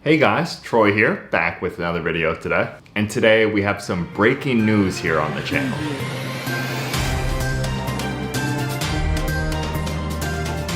Hey guys, Troy here, back with another video today. And today we have some breaking news here on the channel.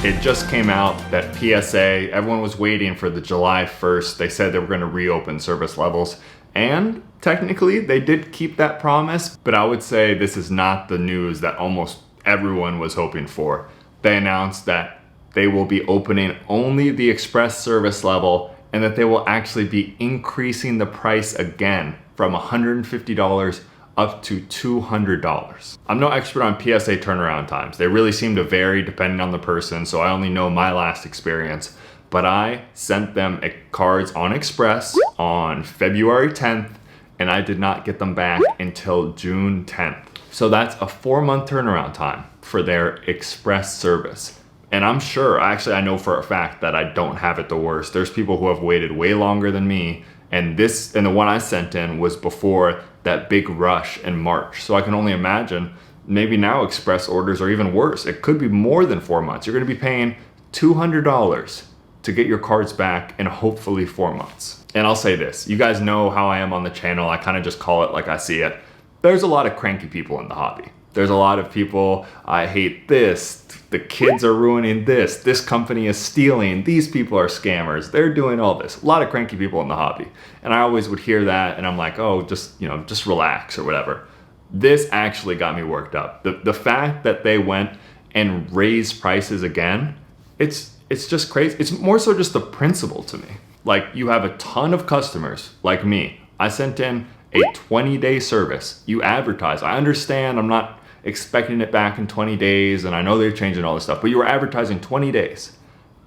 It just came out that PSA, everyone was waiting for the July 1st. They said they were going to reopen service levels. And technically they did keep that promise, but I would say this is not the news that almost everyone was hoping for. They announced that they will be opening only the express service level and that they will actually be increasing the price again from $150 up to $200. I'm no expert on PSA turnaround times. They really seem to vary depending on the person, so I only know my last experience. But I sent them cards on Express on February 10th, and I did not get them back until June 10th. So that's a 4-month turnaround time for their Express service. And I'm sure, actually I know for a fact that I don't have it the worst. There's people who have waited way longer than me, and the one I sent in was before that big rush in March. So I can only imagine maybe now Express orders are even worse. It could be more than 4 months. You're gonna be paying $200 to get your cards back in hopefully 4 months. And I'll say this, you guys know how I am on the channel. I kind of just call it like I see it. There's a lot of cranky people in the hobby. There's a lot of people, I hate this, the kids are ruining this company is stealing, these people are scammers, they're doing all this. A lot of cranky people in the hobby. And I always would hear that and I'm like, oh, just relax or whatever. This actually got me worked up. The fact that they went and raised prices again, it's just crazy. It's more so just the principle to me. Like, you have a ton of customers like me. I sent in a 20-day service. You advertise. I understand I'm not expecting it back in 20 days, and I know they're changing all this stuff, but you were advertising 20 days,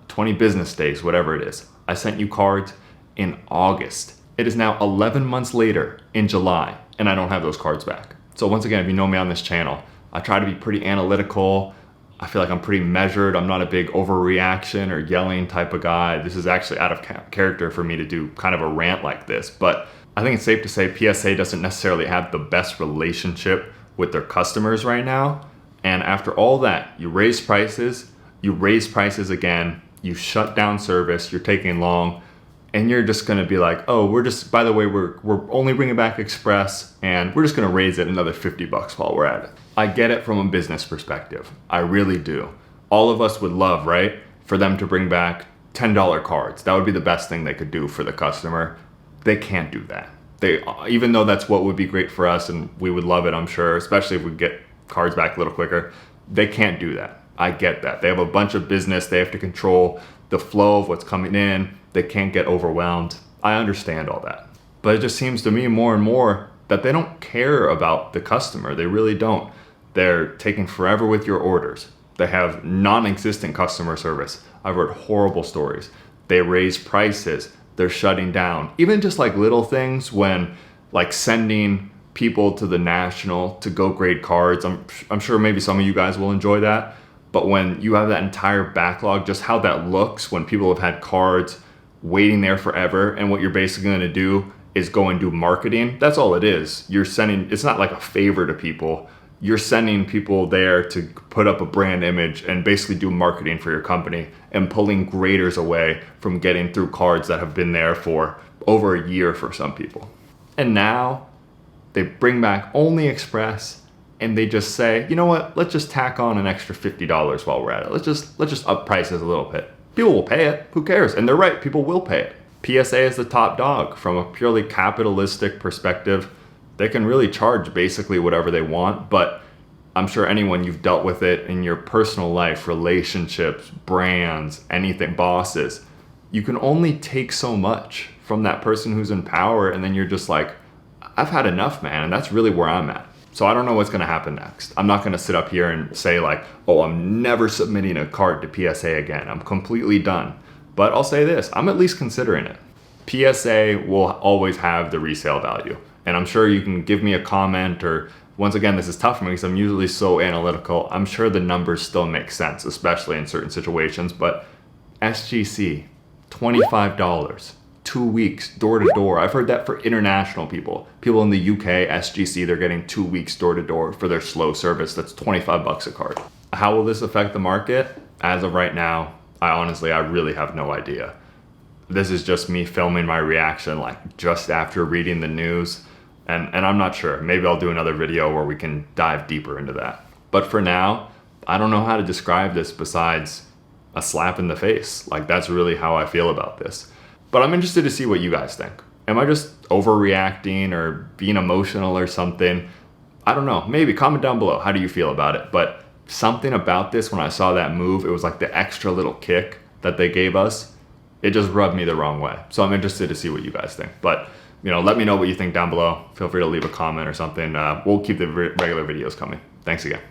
20 business days, whatever it is. I sent you cards in August. It is now 11 months later in July, and I don't have those cards back. So once again, if you know me on this channel, I try to be pretty analytical. I feel like I'm pretty measured. I'm not a big overreaction or yelling type of guy. This is actually out of character for me to do kind of a rant like this, but I think it's safe to say PSA doesn't necessarily have the best relationship with their customers right now. And after all that, you raise prices again, you shut down service, you're taking long, and you're just gonna be like, oh, by the way, we're only bringing back Express, and we're just gonna raise it another 50 bucks while we're at it. I get it from a business perspective. I really do. All of us would love, right, for them to bring back $10 cards. That would be the best thing they could do for the customer. They can't do that. Even though that's what would be great for us and we would love it, I'm sure, especially if we get cards back a little quicker, they can't do that. I get that. They have a bunch of business. They have to control the flow of what's coming in. They can't get overwhelmed. I understand all that. But it just seems to me more and more that they don't care about the customer. They really don't. They're taking forever with your orders. They have non-existent customer service. I've heard horrible stories. They raise prices. They're shutting down. Even just like little things when like sending people to the National to go grade cards. I'm sure maybe some of you guys will enjoy that. But when you have that entire backlog, just how that looks when people have had cards waiting there forever, and what you're basically gonna do is go and do marketing. That's all it is. It's not like a favor to people. You're sending people there to put up a brand image and basically do marketing for your company and pulling graders away from getting through cards that have been there for over a year for some people. And now they bring back only Express and they just say, you know what, let's just tack on an extra $50 while we're at it. Let's just up prices a little bit. People will pay it, who cares? And they're right, people will pay it. PSA is the top dog from a purely capitalistic perspective. They can really charge basically whatever they want, but I'm sure anyone you've dealt with it in your personal life, relationships, brands, anything, bosses, you can only take so much from that person who's in power, and then you're just like, I've had enough, man, and that's really where I'm at. So I don't know what's gonna happen next. I'm not gonna sit up here and say like, oh, I'm never submitting a card to PSA again. I'm completely done. But I'll say this, I'm at least considering it. PSA will always have the resale value. And I'm sure you can give me a comment, or once again, this is tough for me because I'm usually so analytical. I'm sure the numbers still make sense, especially in certain situations, but SGC, $25, 2 weeks, door to door. I've heard that for international people. People in the UK, SGC, they're getting 2 weeks door to door for their slow service. That's 25 bucks a card. How will this affect the market? As of right now, I really have no idea. this is just me filming my reaction like just after reading the news. And I'm not sure. Maybe I'll do another video where we can dive deeper into that. But for now, I don't know how to describe this besides a slap in the face. Like, that's really how I feel about this. But I'm interested to see what you guys think. Am I just overreacting or being emotional or something? I don't know. Maybe comment down below. How do you feel about it? But something about this, when I saw that move, it was like the extra little kick that they gave us. It just rubbed me the wrong way. So I'm interested to see what you guys think. But, you know, let me know what you think down below. Feel free to leave a comment or something. We'll keep the regular videos coming. Thanks again.